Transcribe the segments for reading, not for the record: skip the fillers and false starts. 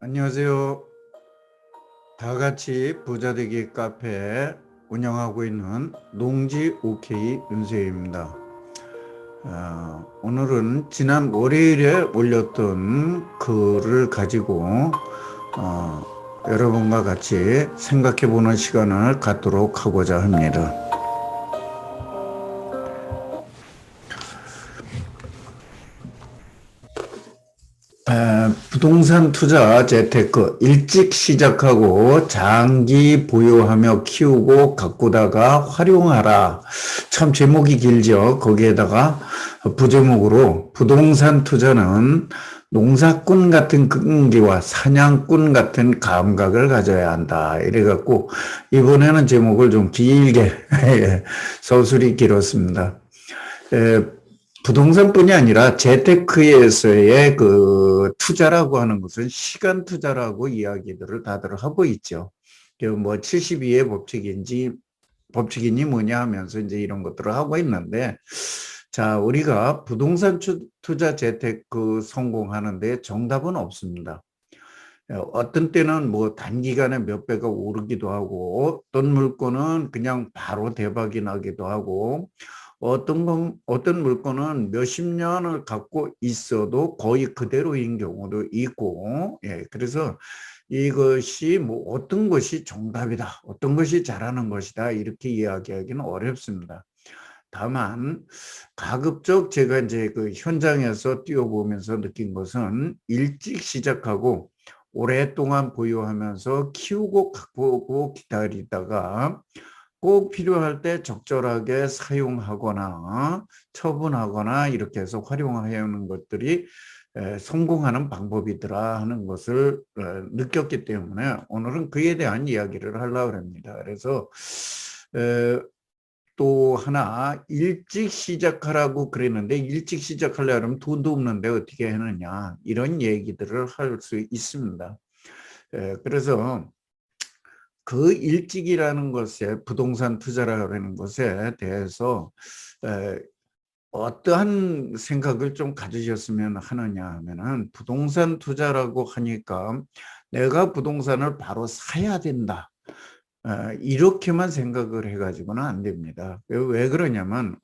안녕하세요. 다 같이 부자 되기 카페 운영하고 있는 농지 오케이 윤세입니다. 오늘은 지난 월요일에 올렸던 글을 가지고 어, 여러분과 같이 생각해 보는 시간을 갖도록 하고자 합니다. 부동산 투자 재테크 일찍 시작하고 장기 보유하며 키우고 가꾸다가 활용하라. 참 제목이 길죠. 거기에다가 부제목으로 부동산 투자는 농사꾼 같은 끈기와 사냥꾼 같은 감각을 가져야 한다. 이래갖고 이번에는 제목을 좀 길게 서술이 길었습니다. 부동산뿐이 아니라 재테크에서의 그 투자라고 하는 것은 시간 투자라고 이야기들을 다들 하고 있죠. 뭐 72의 법칙이니 뭐냐 하면서 이제 이런 것들을 하고 있는데, 자, 우리가 부동산 투자 재테크 성공하는데 정답은 없습니다. 어떤 때는 뭐 단기간에 몇 배가 오르기도 하고, 어떤 물건은 그냥 바로 대박이 나기도 하고, 어떤 물건은 몇십 년을 갖고 있어도 거의 그대로인 경우도 있고, 예, 그래서 이것이 뭐 어떤 것이 정답이다, 어떤 것이 잘하는 것이다, 이렇게 이야기하기는 어렵습니다. 다만, 가급적 제가 이제 그 현장에서 뛰어보면서 느낀 것은 일찍 시작하고 오랫동안 보유하면서 키우고 가꾸고 기다리다가 꼭 필요할 때 적절하게 사용하거나 처분하거나 이렇게 해서 활용하는 것들이 성공하는 방법이더라 하는 것을 느꼈기 때문에 오늘은 그에 대한 이야기를 하려고 합니다. 그래서 또 하나, 일찍 시작하라고 그랬는데 일찍 시작하려면 돈도 없는데 어떻게 하느냐, 이런 얘기들을 할 수 있습니다. 그래서 그 일찍이라는 것에, 부동산 투자라는 것에 대해서 어떠한 생각을 좀 가지셨으면 하느냐 하면은, 부동산 투자라고 하니까 내가 부동산을 바로 사야 된다, 이렇게만 생각을 해가지고는 안 됩니다. 왜 그러냐면,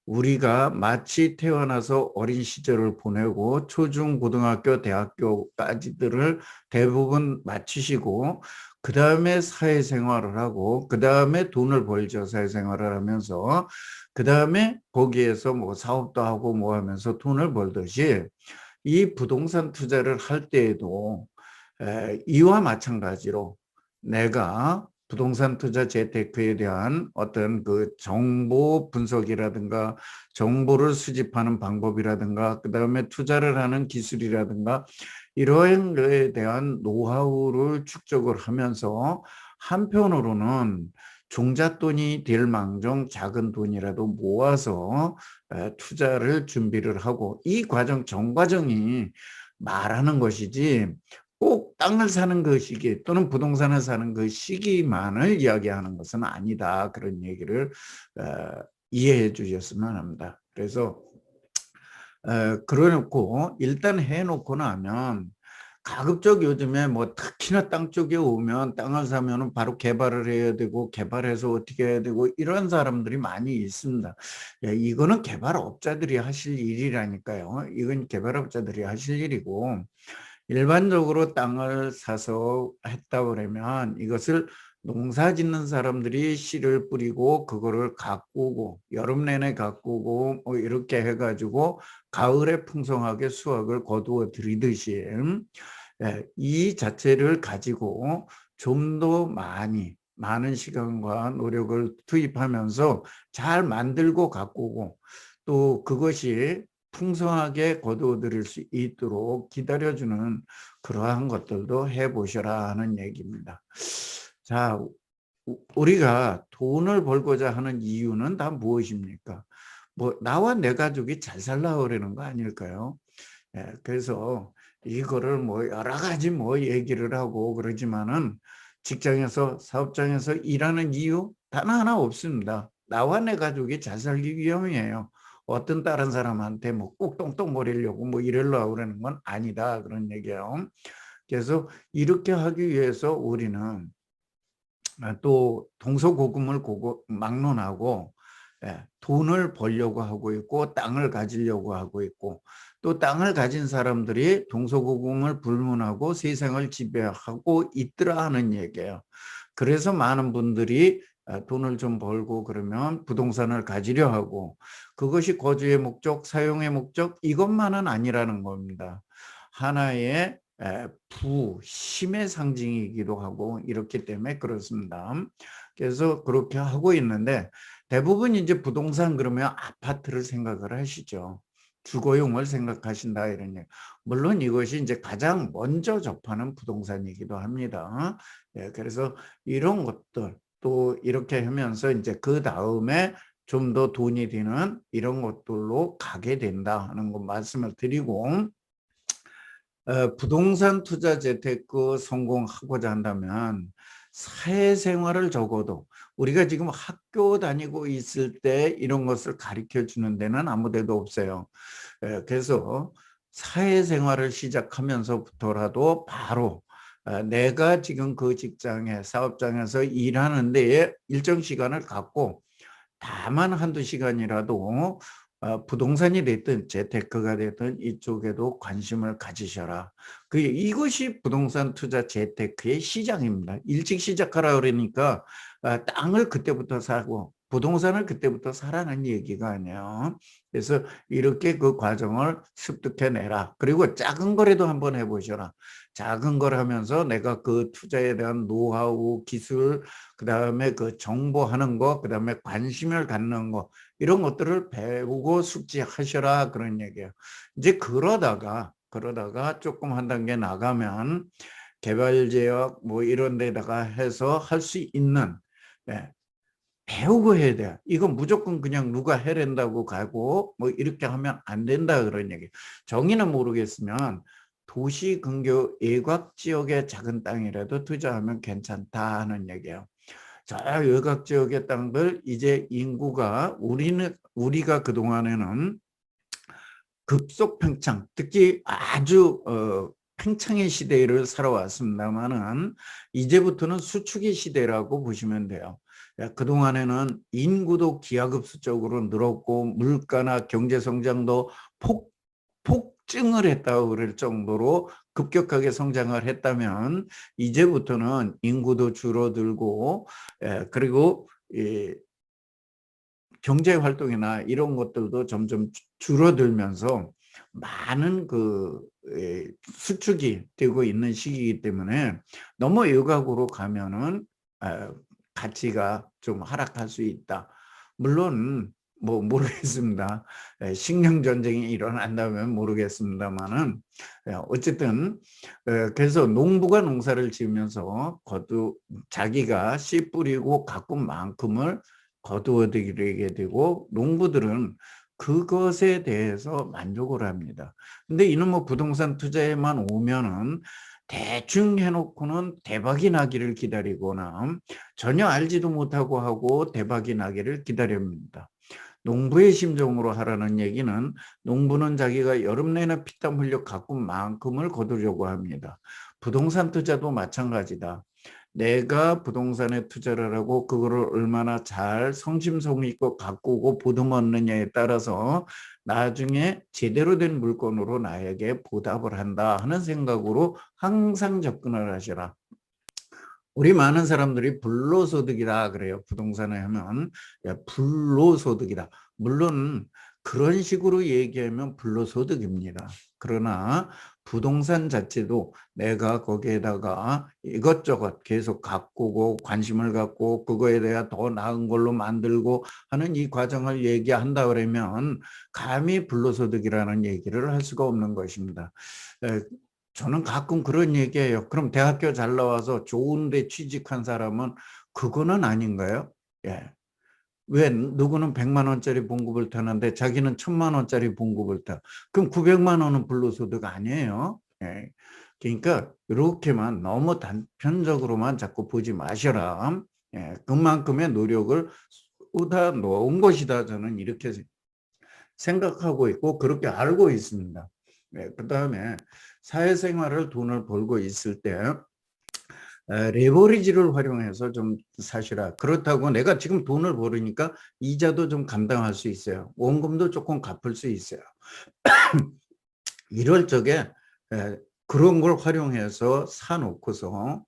우리가 마치 태어나서 어린 시절을 보내고 초중 고등학교 대학교까지들을 대부분 마치시고 그 다음에 사회생활을 하고 그 다음에 돈을 벌죠. 사회생활을 하면서 그 다음에 거기에서 뭐 사업도 하고 뭐 하면서 돈을 벌듯이 이 부동산 투자를 할 때에도 이와 마찬가지로 내가 부동산 투자 재테크에 대한 어떤 그 정보 분석이라든가 정보를 수집하는 방법이라든가 그다음에 투자를 하는 기술이라든가 이러한 것에 대한 노하우를 축적을 하면서 한편으로는 종잣돈이 될 망정 작은 돈이라도 모아서 투자를 준비를 하고, 이 과정 전 과정이 말하는 것이지 꼭 땅을 사는 그 시기 또는 부동산을 사는 그 시기만을 이야기하는 것은 아니다, 그런 얘기를 이해해 주셨으면 합니다. 그래서 그래놓고 일단 해놓고 나면 가급적 요즘에 뭐 특히나 땅 쪽에 오면 땅을 사면은 바로 개발을 해야 되고 개발해서 어떻게 해야 되고 이런 사람들이 많이 있습니다. 이거는 개발업자들이 하실 일이라니까요. 이건 개발업자들이 하실 일이고, 일반적으로 땅을 사서 했다 그러면 이것을 농사 짓는 사람들이 씨를 뿌리고 그거를 가꾸고 여름 내내 가꾸고 뭐 이렇게 해가지고 가을에 풍성하게 수확을 거두어 들이듯이 이 자체를 가지고 좀 더 많은 시간과 노력을 투입하면서 잘 만들고 가꾸고 또 그것이 풍성하게 거두어 들일 수 있도록 기다려주는 그러한 것들도 해보셔라 하는 얘기입니다. 자, 우리가 돈을 벌고자 하는 이유는 다 무엇입니까? 뭐 나와 내 가족이 잘 살라고 그러는 거 아닐까요? 그래서 이거를 뭐 여러 가지 뭐 얘기를 하고 그러지만은 직장에서 사업장에서 일하는 이유 단 하나 없습니다. 나와 내 가족이 잘 살기 위함이에요. 어떤 다른 사람한테 뭐 꼭 똥똥 버리려고 뭐 이러려고 그러는 건 아니다, 그런 얘기예요. 그래서 이렇게 하기 위해서 우리는 또 동서고금을 막론하고 돈을 벌려고 하고 있고 땅을 가지려고 하고 있고 또 땅을 가진 사람들이 동서고금을 불문하고 세상을 지배하고 있더라 하는 얘기예요. 그래서 많은 분들이 돈을 좀 벌고 그러면 부동산을 가지려 하고 그것이 거주의 목적, 사용의 목적 이것만은 아니라는 겁니다. 하나의 힘의 상징이기도 하고 이렇기 때문에 그렇습니다. 그래서 그렇게 하고 있는데 대부분 이제 부동산 그러면 아파트를 생각을 하시죠. 주거용을 생각하신다 이런 얘기. 물론 이것이 이제 가장 먼저 접하는 부동산이기도 합니다. 그래서 이런 것들 또 이렇게 하면서 이제 그 다음에 좀 더 돈이 되는 이런 것들로 가게 된다 하는 거 말씀을 드리고 부동산 투자 재테크 성공하고자 한다면 사회생활을 적어도 우리가 지금 학교 다니고 있을 때 이런 것을 가르쳐 주는 데는 아무 데도 없어요. 그래서 사회생활을 시작하면서부터라도 바로 내가 지금 그 직장에 사업장에서 일하는 데에 일정 시간을 갖고 다만 한두 시간이라도 부동산이 됐든 재테크가 됐든 이쪽에도 관심을 가지셔라. 이것이 부동산 투자 재테크의 시작입니다. 일찍 시작하라 그러니까 땅을 그때부터 사고 부동산을 그때부터 사라는 얘기가 아니에요. 그래서 이렇게 그 과정을 습득해내라. 그리고 작은 거라도 한번 해보셔라. 작은 걸 하면서 내가 그 투자에 대한 노하우, 기술, 그다음에 그 정보하는 거, 그다음에 관심을 갖는 거 이런 것들을 배우고 숙지하셔라 그런 얘기예요. 이제 그러다가 조금 한 단계 나가면 개발지역 뭐 이런 데다가 해서 할 수 있는 배우고 해야 돼요. 이건 무조건 그냥 누가 해낸다고 가고 뭐 이렇게 하면 안 된다 그런 얘기. 정의는 모르겠으면 도시 근교 외곽 지역의 작은 땅이라도 투자하면 괜찮다 하는 얘기예요. 저 외곽 지역의 땅들 이제 인구가 우리가 그동안에는 급속 팽창, 특히 아주 팽창의 시대를 살아왔습니다만은 이제부터는 수축의 시대라고 보시면 돼요. 그동안에는 인구도 기하급수적으로 늘었고 물가나 경제 성장도 폭증을 했다고 그럴 정도로 급격하게 성장을 했다면 이제부터는 인구도 줄어들고 그리고 경제 활동이나 이런 것들도 점점 줄어들면서 많은 수축이 되고 있는 시기이기 때문에 너무 외곽으로 가면은 가치가 좀 하락할 수 있다. 물론 뭐 모르겠습니다. 식량 전쟁이 일어난다면 모르겠습니다만은 어쨌든 그래서 농부가 농사를 지으면서 자기가 씨 뿌리고 가꾼 만큼을 거두어들이게 되고 농부들은 그것에 대해서 만족을 합니다. 근데 이놈의 뭐 부동산 투자에만 오면은 대충 해놓고는 대박이 나기를 기다리거나 전혀 알지도 못하고 하고 대박이 나기를 기다립니다. 농부의 심정으로 하라는 얘기는 농부는 자기가 여름 내내 피땀 흘려 가꾼 만큼을 거두려고 합니다. 부동산 투자도 마찬가지다. 내가 부동산에 투자를 하고 그거를 얼마나 잘 성심성의 있고 가꾸고 보듬었느냐에 따라서 나중에 제대로 된 물건으로 나에게 보답을 한다 하는 생각으로 항상 접근을 하시라. 우리 많은 사람들이 불로소득이다 그래요. 부동산에 하면 불로소득이다. 물론 그런 식으로 얘기하면 불로소득입니다. 그러나 부동산 자체도 내가 거기에다가 이것저것 계속 가꾸고 관심을 갖고 그거에 대해 더 나은 걸로 만들고 하는 이 과정을 얘기한다 그러면 감히 불로소득이라는 얘기를 할 수가 없는 것입니다. 저는 가끔 그런 얘기해요. 그럼 대학교 잘 나와서 좋은데 취직한 사람은 그거는 아닌가요? 예. 왜 누구는 100만 원짜리 봉급을 타는데 자기는 1000만 원짜리 봉급을 타. 그럼 900만 원은 불로소득 아니에요? 예. 그러니까 이렇게만 너무 단편적으로만 자꾸 보지 마셔라. 예. 그만큼의 노력을 쏟아 놓은 것이다. 저는 이렇게 생각하고 있고 그렇게 알고 있습니다. 네, 그다음에 사회생활을 돈을 벌고 있을 때 레버리지를 활용해서 좀 사시라. 그렇다고 내가 지금 돈을 벌으니까 이자도 좀 감당할 수 있어요. 원금도 조금 갚을 수 있어요. 이럴 적에 그런 걸 활용해서 사놓고서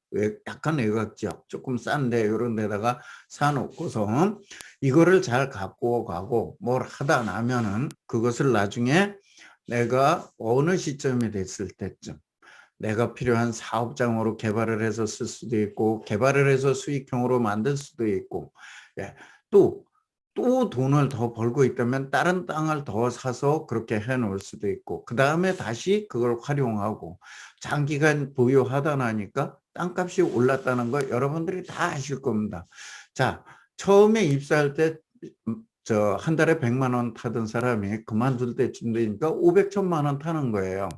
약간 외곽지역 조금 싼데 이런 데다가 사놓고서 이거를 잘 갖고 가고 뭘 하다 나면은 그것을 나중에 내가 어느 시점이 됐을 때쯤 내가 필요한 사업장으로 개발을 해서 쓸 수도 있고 개발을 해서 수익형으로 만들 수도 있고 또 돈을 더 벌고 있다면 다른 땅을 더 사서 그렇게 해놓을 수도 있고 그 다음에 다시 그걸 활용하고 장기간 보유하다 나니까 땅값이 올랐다는 거 여러분들이 다 아실 겁니다. 자, 처음에 입사할 때 한 달에 100만 원 타던 사람이 그만둘 때쯤 되니까 500, 1000만 원 타는 거예요.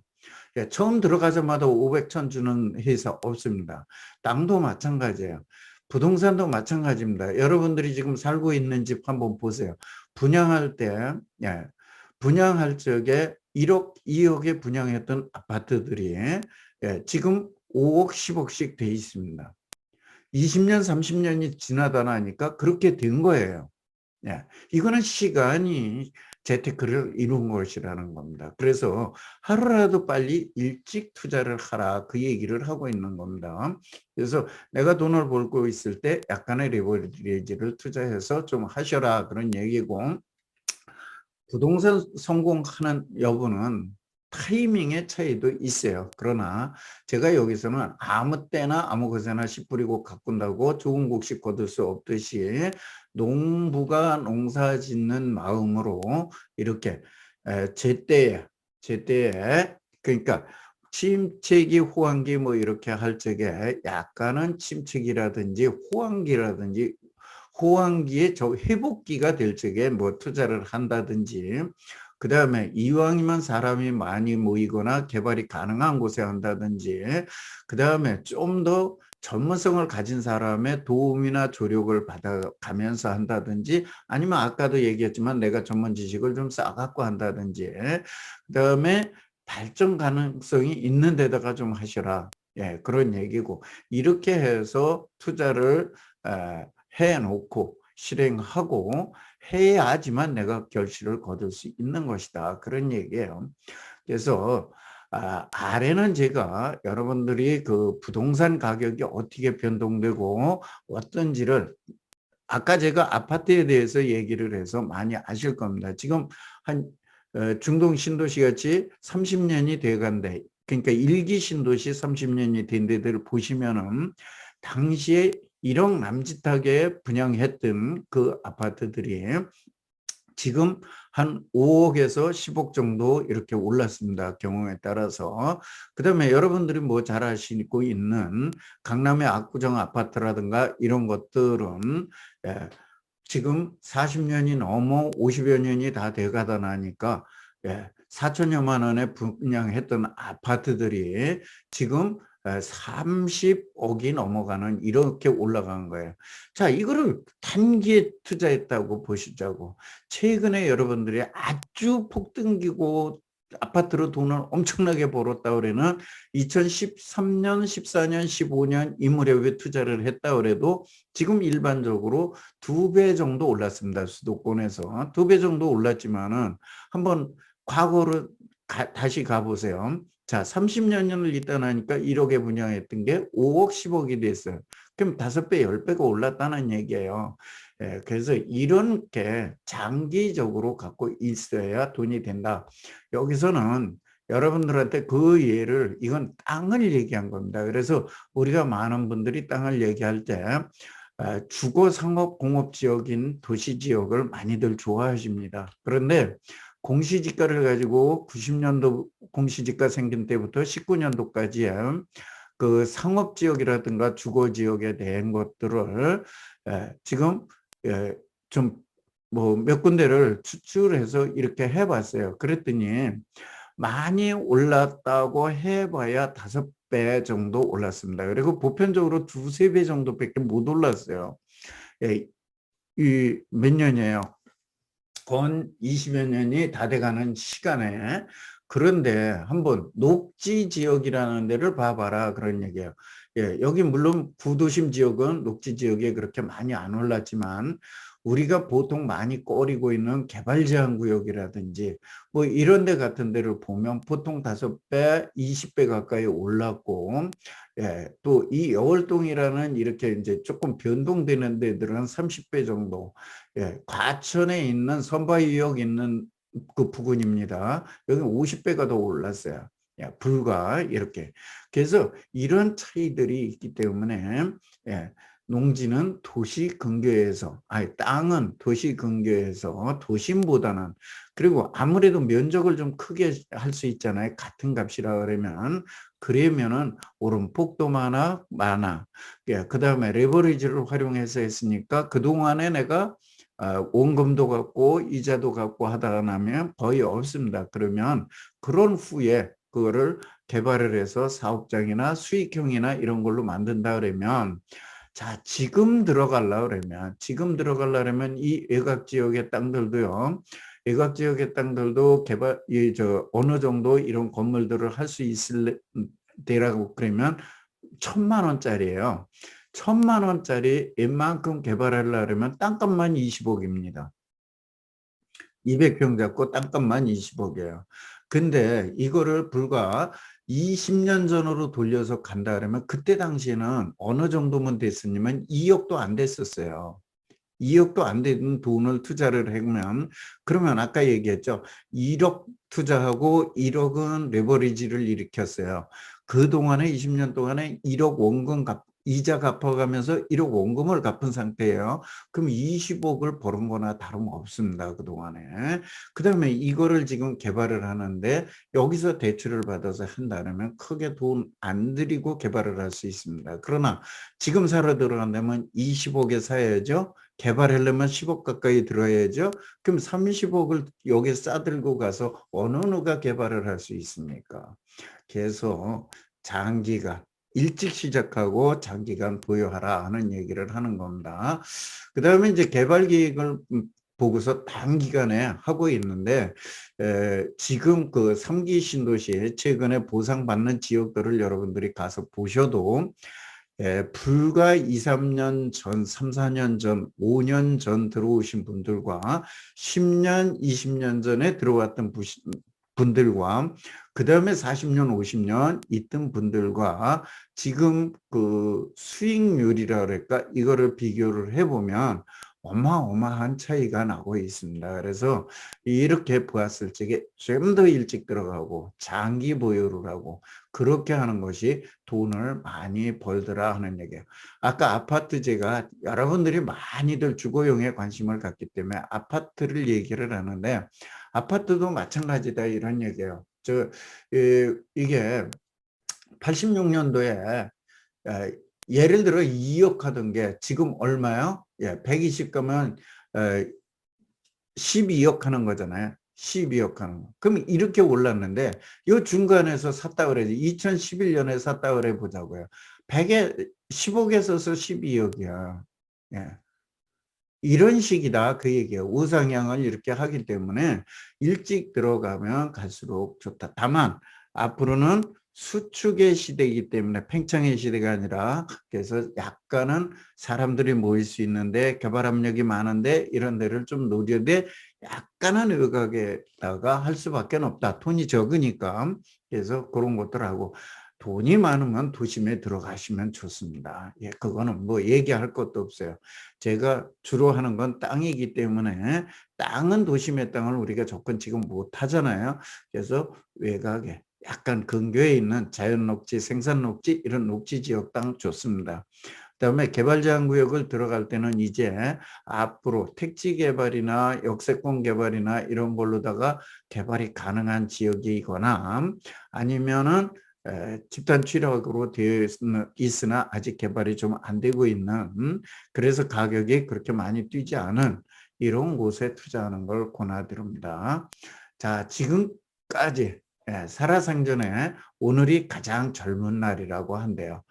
처음 들어가자마자 500, 1000 주는 회사 없습니다. 땅도 마찬가지예요. 부동산도 마찬가지입니다. 여러분들이 지금 살고 있는 집 한번 보세요. 분양할 때, 분양할 적에 1억, 2억에 분양했던 아파트들이 지금 5억, 10억씩 돼 있습니다. 20년, 30년이 지나다 나니까 그렇게 된 거예요. 이거는 시간이 재테크를 이룬 것이라는 겁니다. 그래서 하루라도 빨리 일찍 투자를 하라 그 얘기를 하고 있는 겁니다. 그래서 내가 돈을 벌고 있을 때 약간의 레버리지를 투자해서 좀 하셔라 그런 얘기고 부동산 성공하는 여부는 타이밍의 차이도 있어요. 그러나 제가 여기서는 아무 때나 아무 것에나 씨 뿌리고 가꾼다고 좋은 곡식 거둘 수 없듯이 농부가 농사 짓는 마음으로 이렇게 제때에 그러니까 침체기 호황기 뭐 이렇게 할 적에 약간은 침체기라든지 호황기라든지 호황기에 저 회복기가 될 적에 뭐 투자를 한다든지 그 다음에 이왕이면 사람이 많이 모이거나 개발이 가능한 곳에 한다든지 그 다음에 좀 더 전문성을 가진 사람의 도움이나 조력을 받아가면서 한다든지 아니면 아까도 얘기했지만 내가 전문 지식을 좀 쌓아갖고 한다든지 그 다음에 발전 가능성이 있는 데다가 좀 하셔라. 그런 얘기고 이렇게 해서 투자를 해놓고 실행하고 해야지만 내가 결실을 거둘 수 있는 것이다. 그런 얘기예요. 그래서 아래는 제가 여러분들이 그 부동산 가격이 어떻게 변동되고 어떤지를 아까 제가 아파트에 대해서 얘기를 해서 많이 아실 겁니다. 지금 한 중동 신도시 같이 30년이 돼간데 그러니까 일기 신도시 30년이 된 데들을 보시면은 당시에 1억 남짓하게 분양했던 그 아파트들이 지금 한 5억에서 10억 정도 이렇게 올랐습니다. 경우에 따라서. 그 다음에 여러분들이 뭐 잘 아시고 있는 강남의 압구정 아파트라든가 이런 것들은 지금 40년이 넘어 50여 년이 다 돼가다 나니까 4천여만 원에 분양했던 아파트들이 지금 30억이 넘어가는 이렇게 올라간 거예요. 자, 이거를 단기에 투자했다고 보시자고. 최근에 여러분들이 아주 폭등기고 아파트로 돈을 엄청나게 벌었다 그래는 2013년, 14년, 15년 이 무렵에 투자를 했다 그래도 지금 일반적으로 2배 정도 올랐습니다. 수도권에서 2배 정도 올랐지만은 한번 과거로 다시 가보세요. 자, 30년을 있다 나니까 1억에 분양했던 게 5억, 10억이 됐어요. 그럼 5배, 10배가 올랐다는 얘기예요. 그래서 이런 게 장기적으로 갖고 있어야 돈이 된다. 여기서는 여러분들한테 그 예를 이건 땅을 얘기한 겁니다. 그래서 우리가 많은 분들이 땅을 얘기할 때 주거 상업 공업 지역인 도시 지역을 많이들 좋아하십니다. 그런데 공시지가를 가지고 90년도 공시지가 생긴 때부터 19년도까지 그 상업지역이라든가 주거지역에 대한 것들을 지금 좀 뭐 몇 군데를 추출해서 이렇게 해봤어요. 그랬더니 많이 올랐다고 해봐야 5배 정도 올랐습니다. 그리고 보편적으로 2~3배 정도밖에 못 올랐어요. 이 몇 년이에요? 건 20여 년이 다 돼가는 시간에 그런데 한번 녹지 지역이라는 데를 봐봐라 그런 얘기예요. 예, 여기 물론 구도심 지역은 녹지 지역에 그렇게 많이 안 올랐지만 우리가 보통 많이 꺼리고 있는 개발 제한 구역이라든지 뭐 이런 데 같은 데를 보면 보통 5배, 20배 가까이 올랐고, 예, 또 이 여월동이라는 이렇게 이제 조금 변동되는 데들은 30배 정도, 예, 과천에 있는 선바위역 있는 그 부근입니다. 여기 50배가 더 올랐어요. 야, 불과 이렇게. 그래서 이런 차이들이 있기 때문에, 예, 농지는 도시 근교에서, 아니 땅은 도시 근교에서 도심보다는, 그리고 아무래도 면적을 좀 크게 할 수 있잖아요. 같은 값이라 그러면은 오름폭도 많아. 예, 그다음에 레버리지를 활용해서 했으니까 그동안에 내가 원금도 갖고 이자도 갖고 하다가 나면 거의 없습니다. 그러면 그런 후에 그거를 개발을 해서 사업장이나 수익형이나 이런 걸로 만든다 그러면, 자, 지금 들어가려면 이 외곽 지역의 땅들도요. 외곽 지역의 땅들도 개발 어느 정도 이런 건물들을 할 수 있을 때라고 그러면 1,000만 원짜리예요. 1,000만 원짜리 웬만큼 개발하려면 땅값만 20억입니다. 200평 잡고 땅값만 20억이에요. 근데 이거를 불과 20년 전으로 돌려서 간다 그러면 그때 당시에는 어느 정도면 됐었냐면 2억도 안 됐었어요. 2억도 안 되는 돈을 투자를 하면, 그러면 아까 얘기했죠. 1억 투자하고 1억은 레버리지를 일으켰어요. 그동안에 20년 동안에 1억 원금 이자 갚아가면서 1억 원금을 갚은 상태예요. 그럼 20억을 벌은 거나 다름없습니다. 그동안에. 그 다음에 이거를 지금 개발을 하는데 여기서 대출을 받아서 한다면 크게 돈 안 들이고 개발을 할 수 있습니다. 그러나 지금 사러 들어간다면 20억에 사야죠. 개발하려면 10억 가까이 들어야죠. 그럼 30억을 여기 싸들고 가서 어느 누가 개발을 할 수 있습니까? 그래서 장기간 일찍 시작하고 장기간 보유하라 하는 얘기를 하는 겁니다. 그 다음에 이제 개발 계획을 보고서 단기간에 하고 있는데, 지금 그 3기 신도시에 최근에 보상받는 지역들을 여러분들이 가서 보셔도, 불과 2, 3년 전, 3, 4년 전, 5년 전 들어오신 분들과 10년, 20년 전에 들어왔던 분들과 그 다음에 40년, 50년 있던 분들과 지금 그 수익률이라 그럴까 이거를 비교를 해보면 어마어마한 차이가 나고 있습니다. 그래서 이렇게 보았을 적에 좀 더 일찍 들어가고 장기 보유를 하고 그렇게 하는 것이 돈을 많이 벌더라 하는 얘기예요. 아까 아파트제가 여러분들이 많이들 주거용에 관심을 갖기 때문에 아파트를 얘기를 하는데, 아파트도 마찬가지다 이런 얘기예요. 이게 86년도에 예를 들어 2억 하던 게 지금 얼마요? 120 가면 12억 하는 거잖아요. 12억 하는 거. 그럼 이렇게 올랐는데 이 중간에서 샀다 그래야지. 2011년에 샀다 그래 보자고요. 100에 10억에 서서 12억이야. 예. 이런 식이다 그 얘기예요. 우상향을 이렇게 하기 때문에 일찍 들어가면 갈수록 좋다. 다만 앞으로는 수축의 시대이기 때문에 팽창의 시대가 아니라, 그래서 약간은 사람들이 모일 수 있는데 개발 압력이 많은데 이런 데를 좀 노려대 약간은 외곽에다가 할 수밖에 없다. 돈이 적으니까. 그래서 그런 것들하고 돈이 많으면 도심에 들어가시면 좋습니다. 예, 그거는 뭐 얘기할 것도 없어요. 제가 주로 하는 건 땅이기 때문에 땅은 도심의 땅을 우리가 접근 지금 못 하잖아요. 그래서 외곽에 약간 근교에 있는 자연 녹지, 생산 녹지 이런 녹지 지역 땅 좋습니다. 그다음에 개발 제한 구역을 들어갈 때는 이제 앞으로 택지 개발이나 역세권 개발이나 이런 걸로다가 개발이 가능한 지역이거나 아니면은 집단 취락으로 되어 있으나 아직 개발이 좀 안 되고 있는, 그래서 가격이 그렇게 많이 뛰지 않은 이런 곳에 투자하는 걸 권하드립니다. 자, 지금까지 살아생전에 오늘이 가장 젊은 날이라고 한대요.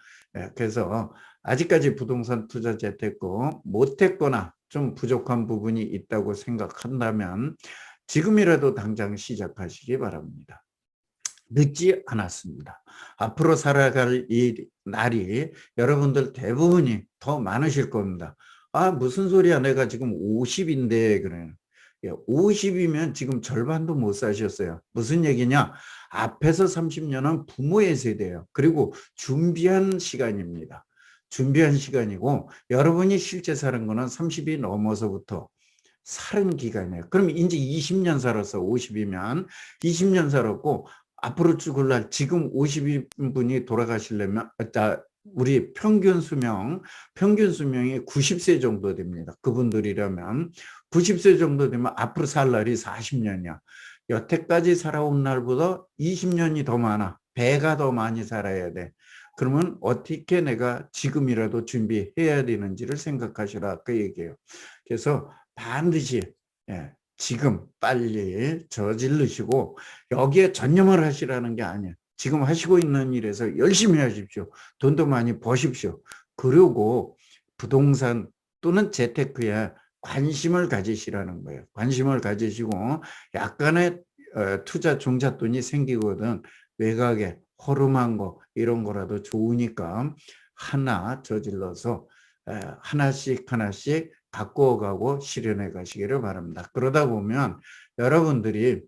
그래서 아직까지 부동산 투자 재테크 못했거나 좀 부족한 부분이 있다고 생각한다면 지금이라도 당장 시작하시기 바랍니다. 늦지 않았습니다. 앞으로 살아갈 이 날이 여러분들 대부분이 더 많으실 겁니다. 아, 무슨 소리야. 내가 지금 50인데 그래요. 50이면 지금 절반도 못 사셨어요. 무슨 얘기냐? 앞에서 30년은 부모의 세대예요. 그리고 준비한 시간입니다. 준비한 시간이고 여러분이 실제 사는 거는 30이 넘어서부터 살은 기간이에요. 그럼 이제 20년 살았어. 50이면 20년 살았고 앞으로 죽을 날 지금 50인 분이 돌아가시려면 우리 평균 수명이 90세 정도 됩니다. 그분들이라면 90세 정도 되면 앞으로 살 날이 40년이야. 여태까지 살아온 날보다 20년이 더 많아. 배가 더 많이 살아야 돼. 그러면 어떻게 내가 지금이라도 준비해야 되는지를 생각하시라 그 얘기예요. 그래서 반드시 지금 빨리 저지르시고 여기에 전념을 하시라는 게 아니에요. 지금 하시고 있는 일에서 열심히 하십시오. 돈도 많이 버십시오. 그리고 부동산 또는 재테크에 관심을 가지시라는 거예요. 관심을 가지시고 약간의 투자 종잣돈이 생기거든 외곽에 허름한 거 이런 거라도 좋으니까 하나 저질러서 하나씩 바꾸어 가고 실현해 가시기를 바랍니다. 그러다 보면 여러분들이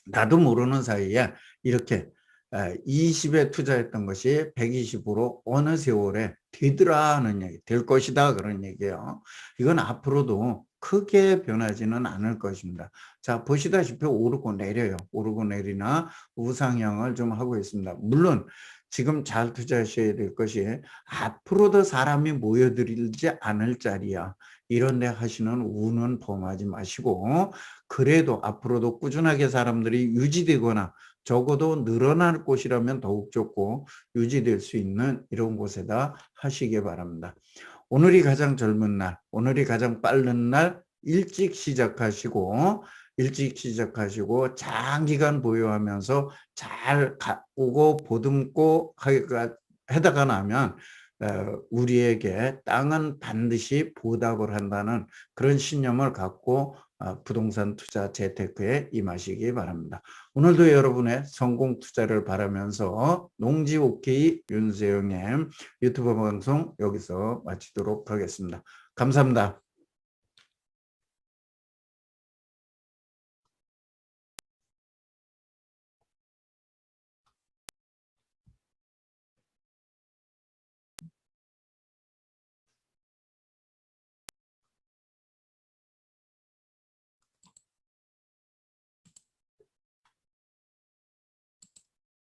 나도 모르는 사이에 이렇게 20에 투자했던 것이 120으로 어느 세월에 되더라 하는 얘기, 될 것이다 그런 얘기예요. 이건 앞으로도 크게 변하지는 않을 것입니다. 자, 보시다시피 오르고 내려요. 오르고 내리나 우상향을 좀 하고 있습니다. 물론 지금 잘 투자하셔야 될 것이 앞으로도 사람이 모여들지 않을 자리야. 이런 데 하시는 우는 범하지 마시고 그래도 앞으로도 꾸준하게 사람들이 유지되거나 적어도 늘어날 곳이라면 더욱 좋고 유지될 수 있는 이런 곳에다 하시기 바랍니다. 오늘이 가장 젊은 날, 오늘이 가장 빠른 날 일찍 시작하시고 장기간 보유하면서 잘 오고 보듬고 하다가 나면 우리에게 땅은 반드시 보답을 한다는 그런 신념을 갖고 부동산 투자 재테크에 임하시기 바랍니다. 오늘도 여러분의 성공 투자를 바라면서 농지 오케이 윤세영의 유튜브 방송 여기서 마치도록 하겠습니다. 감사합니다.